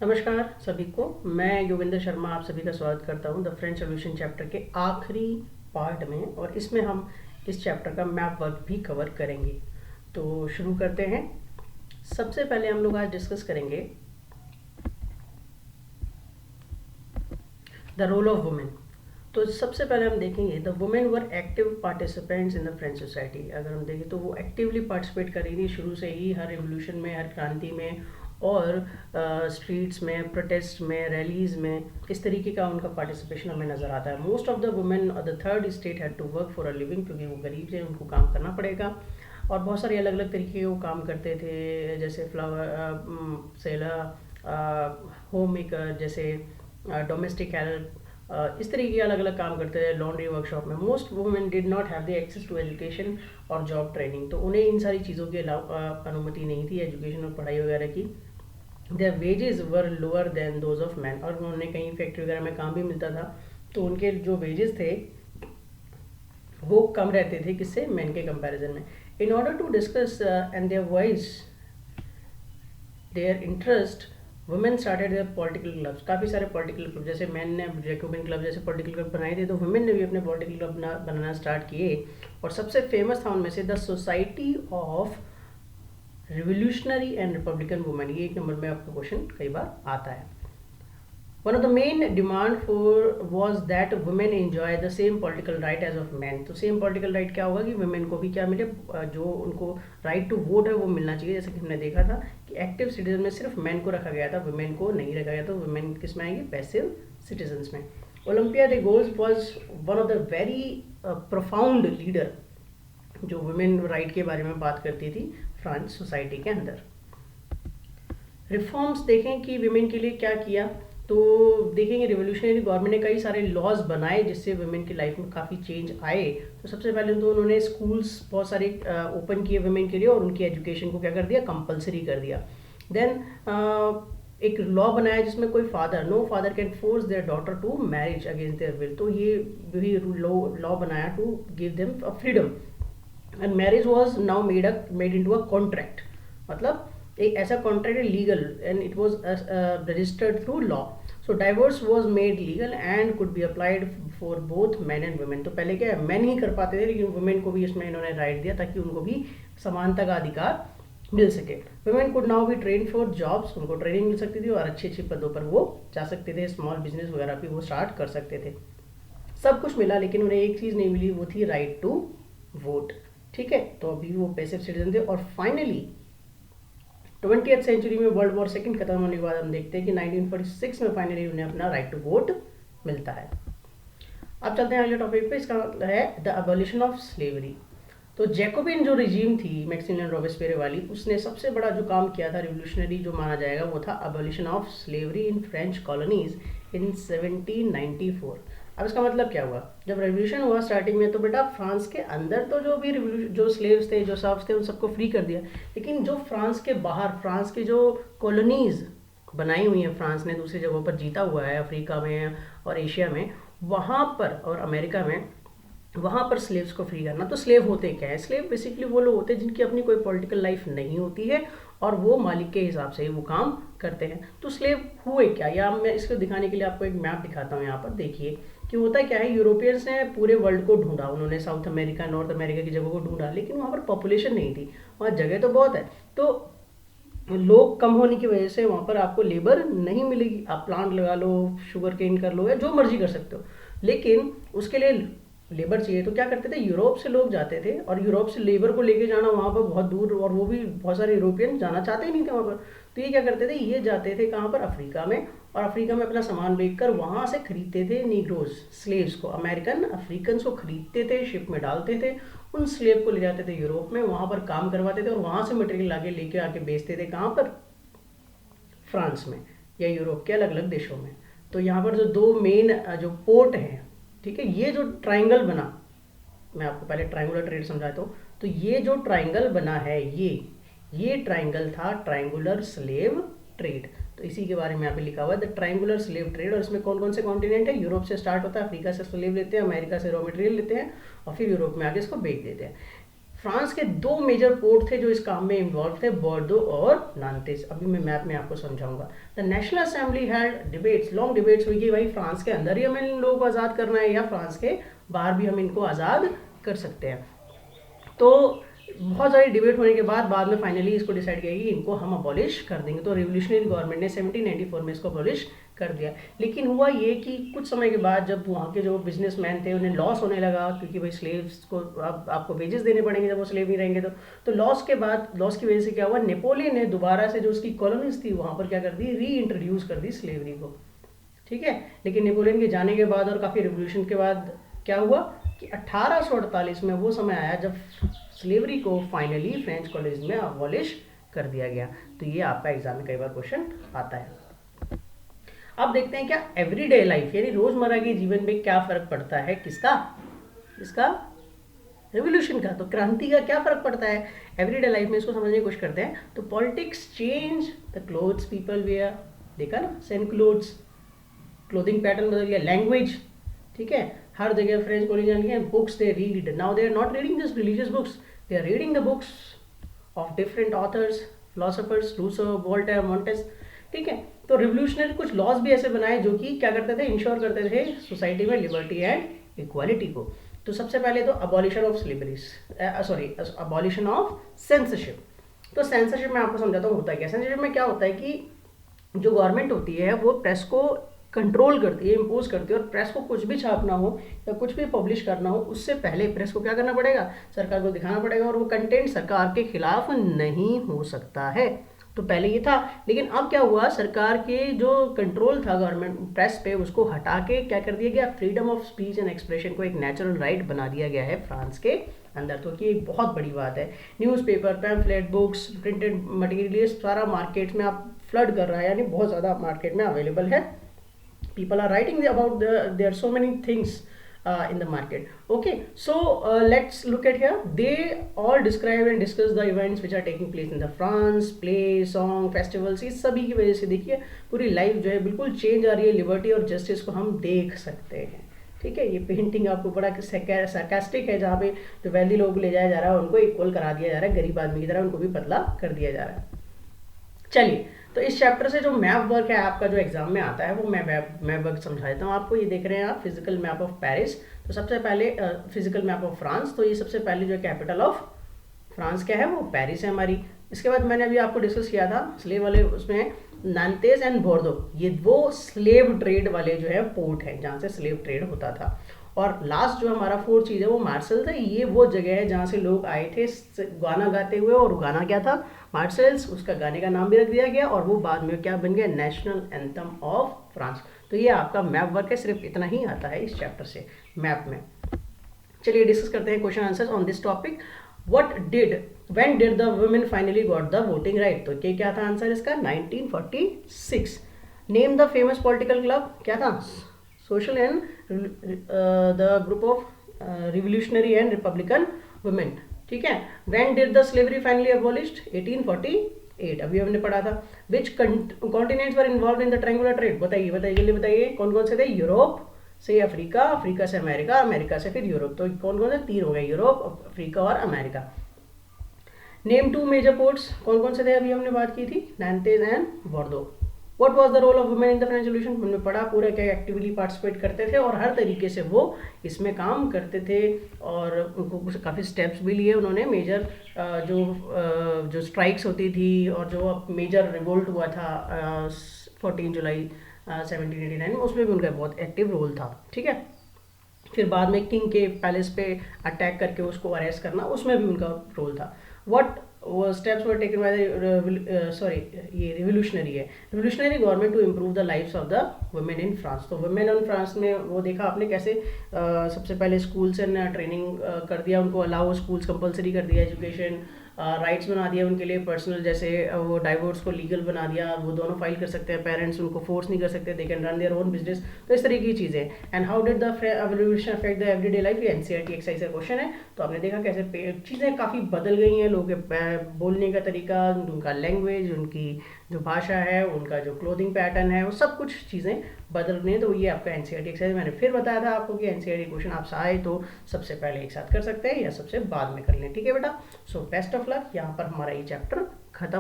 नमस्कार सभी को। मैं योगेंद्र शर्मा आप सभी का स्वागत करता हूं द फ्रेंच रेवोल्यूशन चैप्टर के आखिरी पार्ट में, और इसमें हम इस चैप्टर का मैप वर्क भी कवर करेंगे। तो शुरू करते हैं। सबसे पहले हम लोग आज डिस्कस करेंगे द रोल ऑफ वुमेन। तो सबसे पहले हम देखेंगे the women were active participants in the French society. अगर हम देखें तो वो एक्टिवली पार्टिसिपेट कर रही थी शुरू से ही, हर रिवोल्यूशन में, हर क्रांति में, और स्ट्रीट्स में, प्रोटेस्ट में, रैलीज में, इस तरीके का उनका पार्टिसिपेशन हमें नज़र आता है। Most of the women of the third state had to work for a living, क्योंकि वो गरीब थे, उनको काम करना पड़ेगा। और बहुत सारे अलग अलग तरीके के वो काम करते थे, जैसे फ्लावर सेलर, होम मेकर, जैसे डोमेस्टिक हेल्प, इस तरीके के अलग अलग काम करते थे लॉन्ड्री वर्कशॉप में। Most women did not have the access to education और जॉब ट्रेनिंग, तो उन्हें इन सारी चीज़ों के अलावा अनुमति नहीं थी एजुकेशन और पढ़ाई वगैरह की। Their wages were lower than those of man, और उन्हें कहीं फैक्ट्री वगैरह में काम भी मिलता था, तो उनके जो वेजेस थे वो कम रहते थे किससे, मैन के कंपैरिजन में। In order to discuss and their voice their interest, women started their political clubs. काफ़ी सारे पॉलिटिकल क्लब, जैसे मैन ने जैकोबिन क्लब जैसे पॉलिटिकल क्लब बनाए थे, तो वुमेन ने भी अपने पॉलिटिकल क्लब बनाना स्टार्ट किए। और सबसे फेमस था उनमें से the society of revolutionary and republican women. ये एक नंबर में आपका क्वेश्चन कई बार आता है। One of the main demand for was that women enjoy the same political right as of man. तो सेम पॉलिटिकल राइट क्या होगा कि वुमेन को भी क्या मिले, जो उनको राइट टू वोट है वो मिलना चाहिए। जैसे कि हमने देखा था कि एक्टिव सिटीजन में सिर्फ मैन को रखा गया था, वुमेन को नहीं रखा गया। तो वुमेन किस में आएंगे, पैसिव सिटीजन्स में। Olympia day goals was one of the very profound leader जो वुमेन राइट के बारे में बात करती थी फ्रांस सोसाइटी के अंदर। रिफॉर्म्स देखें कि विमेन के लिए क्या किया, तो देखेंगे रिवोल्यूशनरी गवर्नमेंट ने कई सारे लॉज बनाए जिससे वुमेन की लाइफ में काफ़ी चेंज आए। तो सबसे पहले तो उन्होंने स्कूल्स बहुत सारे ओपन किए वुमेन के लिए, और उनकी एजुकेशन को क्या कर दिया, कंपलसरी कर दिया। देन एक लॉ बनाया जिसमें कोई father, no father can force their daughter to marriage against their will. तो ये भी लॉ बनाया to give them freedom. And marriage was now made into a contract, मतलब एक ऐसा contract legal, and it was registered through law. So divorce was made legal and could be applied for both man and women. तो पहले क्या है, man ही कर पाते थे, लेकिन वुमेन को भी इसमें इन्होंने राइट दिया ताकि उनको भी समानता का अधिकार मिल सके। Women could now be train for jobs, उनको ट्रेनिंग मिल सकती थी और अच्छी अच्छी पदों पर वो जा सकते थे, स्मॉल बिजनेस वगैरह भी वो स्टार्ट कर सकते थे। सब कुछ मिला, लेकिन उन्हें एक चीज़ नहीं मिली, वो थी राइट टू वोट। ठीक है, तो अभी वो पैसिव सिटीजन थे। और फाइनली 20th सेंचुरी में वर्ल्ड वॉर सेकंड खत्म होने के बाद हम देखते हैं कि 1946 में फाइनली उन्हें अपना राइट टू वोट मिलता है। अब चलते हैं अगले टॉपिक पे, इसका मतलब है द अबॉलिशन ऑफ स्लेवरी। तो जैकोबिन जो रिजीम थी मैक्सिमिलियन रॉबेस्पियर वाली, उसने सबसे बड़ा जो काम किया था रिवोल्यूशनरी जो माना जाएगा, वो था abolition of slavery in French colonies इन 1794। अब इसका मतलब क्या हुआ, जब रेवोल्यूशन हुआ स्टार्टिंग में, तो बेटा फ्रांस के अंदर तो जो भी जो स्लेव्स थे, जो सर्व्स थे, उन सबको फ्री कर दिया। लेकिन जो फ्रांस के बाहर, फ्रांस की जो कॉलोनीज बनाई हुई हैं, फ्रांस ने दूसरी जगहों पर जीता हुआ है, अफ्रीका में और एशिया में, वहाँ पर, और अमेरिका में, वहाँ पर स्लेव्स को फ्री करना। तो स्लेव होते क्या है, स्लेव बेसिकली वो लोग होते हैं जिनकी अपनी कोई पॉलिटिकल लाइफ नहीं होती है और वो मालिक के हिसाब से ही वो काम करते हैं। तो स्लेव हुए क्या, या मैं इसको दिखाने के लिए आपको एक मैप दिखाता हूँ। यहाँ पर देखिए कि होता क्या है, यूरोपियंस ने पूरे वर्ल्ड को ढूंढा, उन्होंने साउथ अमेरिका, नॉर्थ अमेरिका की जगह को ढूंढा, लेकिन वहाँ पर पॉपुलेशन नहीं थी। वहाँ जगह तो बहुत है, तो लोग कम होने की वजह से वहाँ पर आपको लेबर नहीं मिलेगी। आप प्लांट लगा लो, शुगर केन कर लो, या जो मर्जी कर सकते हो, लेकिन उसके लिए लेबर चाहिए। तो क्या करते थे, यूरोप से लोग जाते थे, और यूरोप से लेबर को लेके जाना वहाँ पर बहुत दूर, और वो भी बहुत सारे यूरोपियन जाना चाहते ही नहीं थे वहाँ पर। तो ये क्या करते थे, ये जाते थे कहाँ पर, अफ्रीका में, और अफ्रीका में अपना सामान बेचकर वहाँ से खरीदते थे नीग्रोज, स्लेव्स को, अमेरिकन अफ्रीकन को खरीदते थे, शिप में डालते थे, उन स्लेव को ले जाते थे यूरोप में, वहाँ पर काम करवाते थे, और वहाँ से मटेरियल आगे लेके आके बेचते थे कहाँ पर, फ्रांस में या यूरोप के अलग अलग देशों में। तो यहाँ पर जो दो मेन जो पोर्ट हैं, ठीक है, ये जो ट्राइंगल बना, मैं आपको पहले ट्राइंगुलर ट्रेड समझाता हूँ। तो ये जो ट्राइंगल बना है, ये ट्राइंगल था ट्राइंगुलर स्लेव ट्रेड। तो इसी के बारे में यहाँ पे लिखा हुआ है द ट्राइंगुलर स्लेव ट्रेड। और इसमें कौन कौन से कॉन्टिनेंट है, यूरोप से स्टार्ट होता है, अफ्रीका से स्लेव लेते हैं, अमेरिका से रॉ मटेरियल लेते हैं, और फिर यूरोप में आगे इसको बेच देते हैं। फ्रांस के 2 मेजर पोर्ट थे जो इस काम में इन्वॉल्व थे, बॉर्डो और नांतेस। अभी मैं मैप में आपको समझाऊंगा। The national assembly had debates, long debates हुई कि भाई फ्रांस के अंदर ही हमें इन लोगों को आज़ाद करना है या फ्रांस के बाहर भी हम इनको आज़ाद कर सकते हैं। तो बहुत सारी डिबेट होने के बाद में फाइनली इसको डिसाइड किया कि इनको हम अबॉलिश कर देंगे। तो रिवोल्यूशनरी गवर्नमेंट ने 1794 में इसको अबॉलिश कर दिया। लेकिन हुआ ये कि कुछ समय के बाद जब वहाँ के जो बिजनेसमैन थे उन्हें लॉस होने लगा, क्योंकि भाई स्लेव्स को अब आपको वेजेस देने पड़ेंगे जब वो स्लेव नहीं रहेंगे। तो लॉस के बाद, लॉस की वजह से क्या हुआ, नेपोलियन ने दोबारा से जो उसकी कॉलोनीज थी वहाँ पर क्या कर दी, री इंट्रोड्यूस कर दी स्लेवरी को। ठीक है, लेकिन नेपोलियन के जाने के बाद और काफ़ी रिवोल्यूशन के बाद क्या हुआ कि 1848 में वो समय आया जब स्लेवरी को फाइनली फ्रेंच कॉलेज में अबॉलिश कर दिया गया। तो ये आपका एग्जाम में कई बार क्वेश्चन आता है। अब देखते हैं क्या एवरीडे लाइफ यानी रोजमर्रा के जीवन में क्या फर्क पड़ता है, किसका, इसका, रेवोल्यूशन का। तो क्रांति का क्या फर्क पड़ता है एवरीडे लाइफ में, इसको समझने की कोशिश करते हैं। तो politics change the clothes people wear, देखा ना, सेम क्लोथ्स, क्लोथिंग पैटर्न बदल गया, लैंग्वेज, ठीक है, हर जगह फ्रेंच बोली जानी है। Books they read, now they are not reading this religious books, they are reading the books of different authors, philosophers, Rousseau, Voltaire, Montesquieu. ठीक है, तो रिवोल्यूशनरी कुछ लॉज भी ऐसे बनाए जो कि क्या करते थे, इंश्योर करते थे सोसाइटी में लिबर्टी एंड इक्वालिटी को। तो सबसे पहले तो abolition of slavery, abolition of censorship. तो सेंसरशिप में आपको समझाता हूँ होता है क्या। सेंसरशिप में क्या होता है कि जो गवर्नमेंट होती है वो प्रेस को कंट्रोल करती है, इम्पोज करती है, और प्रेस को कुछ भी छापना हो या कुछ भी पब्लिश करना हो उससे पहले प्रेस को क्या करना पड़ेगा, सरकार को दिखाना पड़ेगा, और वो कंटेंट सरकार के खिलाफ नहीं हो सकता है। तो पहले ये था, लेकिन अब क्या हुआ, सरकार के जो कंट्रोल था गवर्नमेंट प्रेस पे उसको हटा के क्या कर दिया गया, freedom of speech and expression को एक नेचुरल राइट बना दिया गया है फ्रांस के अंदर। तो कि एक बहुत बड़ी बात है। Newspaper, pamphlet, books, printed material, ये सारा मार्केट में आप फ्लड कर रहा है, यानी बहुत ज़्यादा मार्केट में अवेलेबल है। People are writing about there are so many things in the market. Okay, so let's look at here. They all describe and discuss the events which are taking place in the France, play, song, festivals. इस सभी की वजह से देखिए पूरी life जो है बिल्कुल चेंज आ रही है। लिबर्टी और जस्टिस को हम देख सकते हैं। ठीक है, ये पेंटिंग आपको बड़ा sarcastic है, जहाँ पे जो वेल्दी लोगों को ले जाया जा रहा है उनको इक्वल करा दिया जा रहा है, गरीब आदमी की तरह उनको भी पतला कर दिया जा रहा है। चलिए, तो इस चैप्टर से जो मैप वर्क है आपका जो एग्जाम में आता है वो मैं मैप वर्क समझा देता हूँ आपको। ये देख रहे हैं आप, फिजिकल मैप ऑफ पेरिस। तो सबसे पहले फिजिकल मैप ऑफ फ्रांस। तो ये सबसे पहले जो कैपिटल ऑफ फ्रांस क्या है, वो पेरिस है हमारी। इसके बाद मैंने अभी आपको डिस्कस किया था स्लेव वाले, उसमें नांतेस एंड बोर्डो, ये वो स्लेव ट्रेड वाले जो है पोर्ट है जहाँ से स्लेव ट्रेड होता था। और लास्ट जो हमारा फोर्थ चीज़ है वो मार्सेल्स है। ये वो जगह है जहाँ से लोग आए थे गाना गाते हुए, और गाना क्या था, मार्सेल्स, उसका गाने का नाम भी रख दिया गया, और वो बाद में क्या बन गया, नेशनल एंथम ऑफ फ्रांस। तो ये आपका मैप वर्क है, सिर्फ इतना ही आता है इस चैप्टर से मैप में। चलिए डिस्कस करते हैं question answers on this topic. When did the women finally got the voting right. तो ये क्या था आंसर इसका, 1946। Name the famous political club, क्या था, social and the group of revolutionary and republican women. ठीक है, when did the slavery finally abolished, 1848, अभी हमने पढ़ा था। Which continents were involved in the triangular trade, बताइए बताइए जल्दी बताइए, कौन कौन से थे, यूरोप से अफ्रीका, अफ्रीका से अमेरिका, अमेरिका से फिर यूरोप। तो कौन कौन से, 3 हो गए, यूरोप, अफ्रीका और अमेरिका। नेम 2 मेजर पोर्ट्स, कौन कौन से थे, अभी हमने बात की थी, नांतेस एंड बोर्डो। What was the role of women in the French Revolution, हमने पढ़ा, पूरा क्या एक्टिवली पार्टिसिपेट करते थे और हर तरीके से वो इसमें काम करते थे, और उनको काफ़ी स्टेप्स भी लिए उन्होंने। मेजर जो स्ट्राइक्स होती थी और जो मेजर रिवोल्ट हुआ था 14 जुलाई 1789 में, उसमें भी उनका बहुत एक्टिव रोल था। ठीक है, फिर बाद में किंग के पैलेस पे अटैक करके उसको अरेस्ट करना, उसमें भी उनका रोल था। What steps were taken by the ये रिवोल्यूशनरी है, revolutionary government to improve the lifes of the women in France. तो वुमेन इन फ्रांस में वो देखा आपने कैसे सबसे पहले स्कूल्स एंड ट्रेनिंग कर दिया, उनको अलाउ स्कूल्स कंपलसरी कर दिया, एजुकेशन राइट्स बना दिया उनके लिए, पर्सनल जैसे वो डाइवोर्स को लीगल बना दिया, वो दोनों फाइल कर सकते हैं, पेरेंट्स उनको फोर्स नहीं कर सकते, they can run their own business. तो इस तरीके की चीज़ें। And how did the evolution affect the everyday life, ये एनसीईआरटी एक्सरसाइज का क्वेश्चन है। तो आपने देखा कैसे चीज़ें काफ़ी बदल गई हैं, लोगों के बोलने का तरीका, उनका लैंग्वेज, उनकी जो भाषा है, उनका जो क्लोथिंग पैटर्न है, वो सब कुछ चीज़ें बदल रही हैं। तो ये आपका एनसीईआरटी एक्सरसाइज मैंने फिर बताया था आपको कि एनसीईआरटी क्वेश्चन आप चाहे तो सबसे पहले एक साथ कर सकते हैं या सबसे बाद में कर लें। ठीक है बेटा, सो बेस्ट ऑफ लक। यहाँ पर हमारा ये चैप्टर खत्म